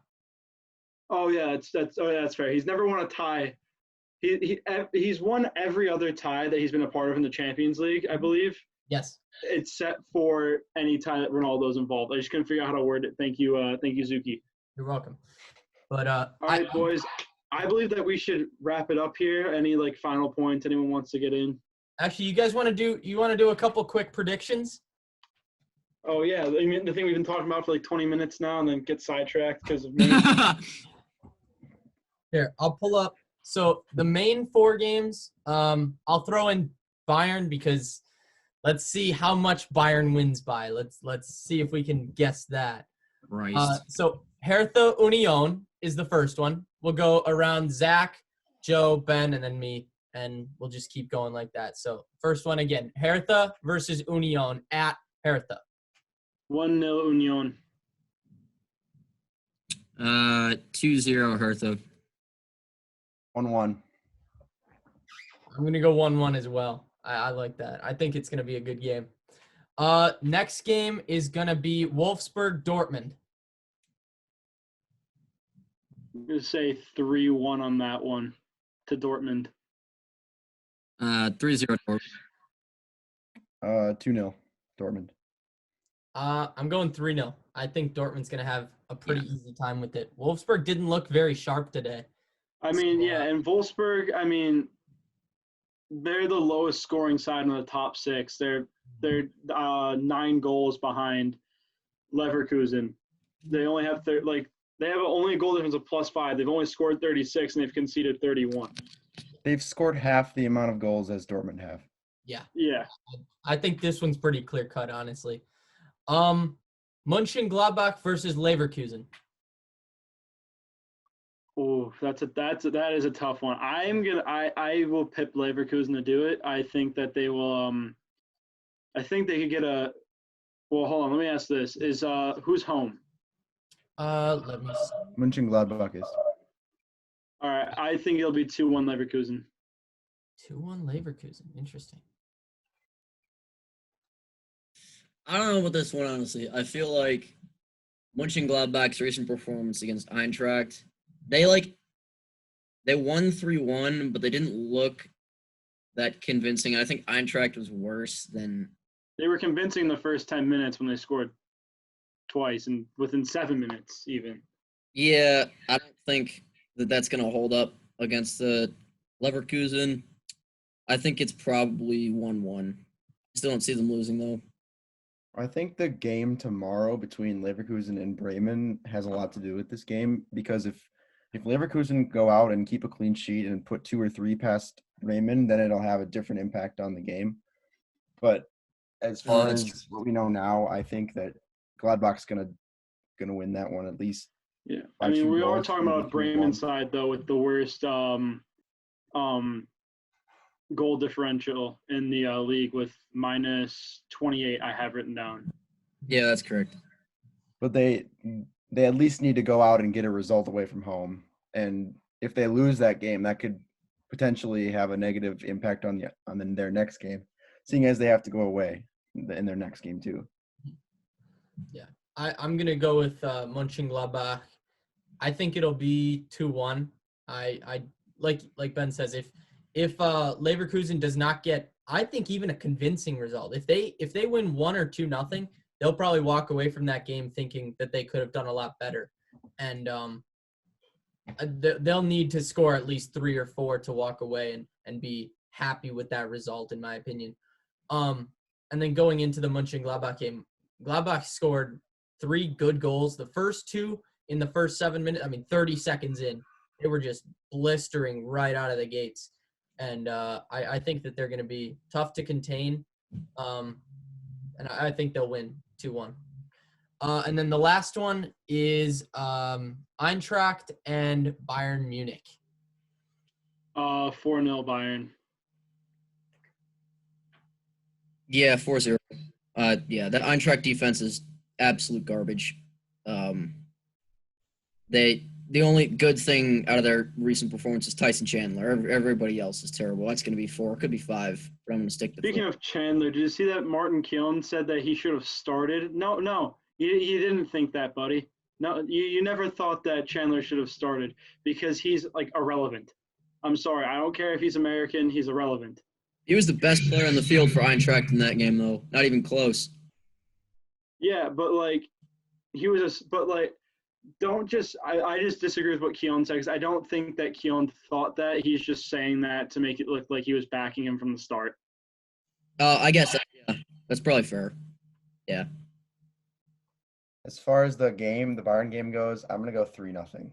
Oh yeah, that's fair. He's never won a tie. He's won every other tie that he's been a part of in the Champions League, I believe. Yes. Except for any tie that Ronaldo's involved. I just couldn't figure out how to word it. Thank you, Zuki. You're welcome. But all right, boys. I believe that we should wrap it up here. Any final points anyone wants to get in? Actually, you guys want to do a couple quick predictions? Oh yeah, the thing we've been talking about for 20 minutes now, and then get sidetracked because of me. Here, I'll pull up. So the main 4 games, I'll throw in Bayern because let's see how much Bayern wins by. Let's see if we can guess that. Right. So Hertha Union is the first one. We'll go around Zach, Joe, Ben, and then me, and we'll just keep going like that. So first one again, Hertha versus Union at Hertha. 1-0 Union. 2-0 Hertha. 1-1. I'm going to go 1-1 as well. I like that. I think it's going to be a good game. Next game is going to be Wolfsburg Dortmund. I'm going to say 3-1 on that one to Dortmund. 3-0 Dortmund. 2-0 Dortmund. I'm going 3-0. I think Dortmund's going to have a pretty easy time with it. Wolfsburg didn't look very sharp today. And Wolfsburg, they're the lowest scoring side in the top 6. They're 9 goals behind Leverkusen. They only have they have only a goal difference of +5. They've only scored 36 and they've conceded 31. They've scored half the amount of goals as Dortmund have. Yeah. Yeah. I think this one's pretty clear cut, honestly. Mönchengladbach versus Leverkusen. Oh, that is a tough one. I will pip Leverkusen to do it. I think that they will. I think they could get a. Well, hold on. Let me ask this: Is who's home? Let me see. Mönchengladbach is. All right, I think it'll be 2-1 Leverkusen. 2-1 Leverkusen. Interesting. I don't know about this one, honestly. I feel like Mönchengladbach's recent performance against Eintracht, they won 3-1, but they didn't look that convincing. I think Eintracht was worse than. They were convincing the first 10 minutes when they scored twice and within 7 minutes even. Yeah, I don't think that's going to hold up against the Leverkusen. I think it's probably 1-1. Still don't see them losing, though. I think the game tomorrow between Leverkusen and Bremen has a lot to do with this game because if Leverkusen go out and keep a clean sheet and put 2 or 3 past Bremen, then it'll have a different impact on the game. But as far as what we know now, I think that Gladbach's gonna win that one at least. Yeah, by I mean 2 we are goals, talking maybe about Bremen 3-1. side though with the worst goal differential in the league with -28. I have written down. Yeah, that's correct. But they at least need to go out and get a result away from home. And if they lose that game, that could potentially have a negative impact on their next game, seeing as they have to go away in their next game too. Yeah, I'm gonna go with Mönchengladbach. I think it'll be 2-1. I like Ben says, if Leverkusen does not get, I think even a convincing result, if they win 1 or 2-0, they'll probably walk away from that game thinking that they could have done a lot better, and they'll need to score at least 3 or 4 to walk away and be happy with that result, in my opinion. And then going into the Mönchengladbach game, Gladbach scored 3 good goals. The first 2 in the first 7 minutes, 30 seconds in, they were just blistering right out of the gates. And I think that they're going to be tough to contain. And I think they'll win 2-1. And then the last one is Eintracht and Bayern Munich. 4-0 Bayern. Yeah, 4-0. Yeah, that Eintracht defense is absolute garbage. The only good thing out of their recent performance is Tyson Chandler. Everybody else is terrible. That's going to be 4. It could be 5, but I'm going to stick to 4. Speaking of Chandler, did you see that Martin Keown said that he should have started? No, you didn't think that, buddy. No, you never thought that Chandler should have started because he's like irrelevant. I'm sorry, I don't care if he's American, he's irrelevant. He was the best player on the field for Eintracht in that game, though. Not even close. Yeah, but like he was don't just I just disagree with what Keown said because I don't think that Keown thought that. He's just saying that to make it look like he was backing him from the start. I guess yeah, that's probably fair. Yeah. As far as the Bayern game goes, I'm gonna go 3-0.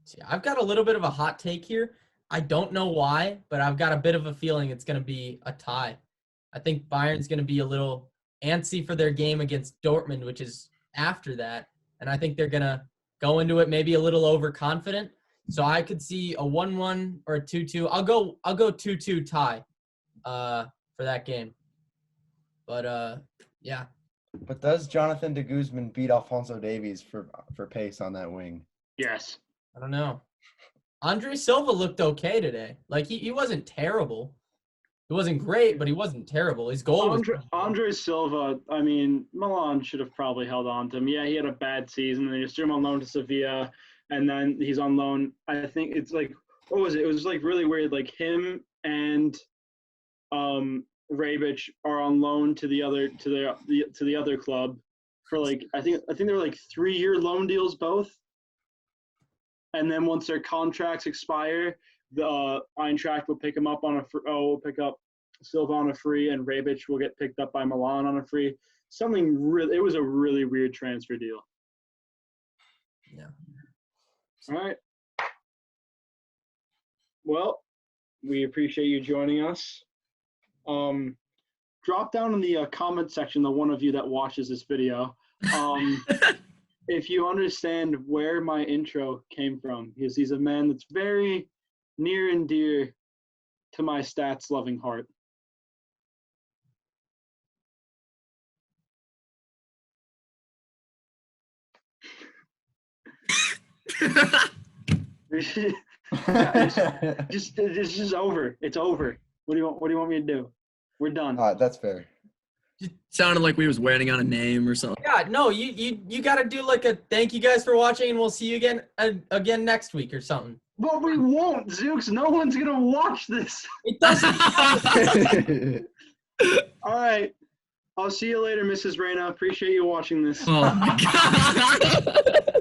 See, I've got a little bit of a hot take here. I don't know why, but I've got a bit of a feeling it's going to be a tie. I think Bayern's going to be a little antsy for their game against Dortmund, which is after that. And I think they're going to go into it maybe a little overconfident. So I could see a 1-1 or a 2-2. I'll go 2-2 tie for that game. But yeah. But does Jonathan de Guzman beat Alphonso Davies for pace on that wing? Yes. I don't know. Andre Silva looked okay today. Like he wasn't terrible. He wasn't great, but he wasn't terrible. His goal was Andre Silva. I mean, Milan should have probably held on to him. Yeah, he had a bad season. They just threw him on loan to Sevilla, and then he's on loan. I think it's like what was it? It was like really weird. Like him and Rebic are on loan to the other club for like I think they're like 3-year loan deals both. And then once their contracts expire, the Eintracht will pick him up will pick up Silva on a free, and Rebic will get picked up by Milan on a free. It was a really weird transfer deal. Yeah. All right. Well, we appreciate you joining us. Drop down in the comment section, the one of you that watches this video, if you understand where my intro came from, because he's a man that's very near and dear to my stats-loving heart. It's just over. It's over. What do you want me to do? We're done. That's fair. Sounded like we was waiting on a name or something. Yeah, no, you got to do like a thank you guys for watching, and we'll see you again next week or something. But we won't, Zooks. No one's gonna watch this. It doesn't. All right. I'll see you later, Mrs. Reina. Appreciate you watching this. Oh my God.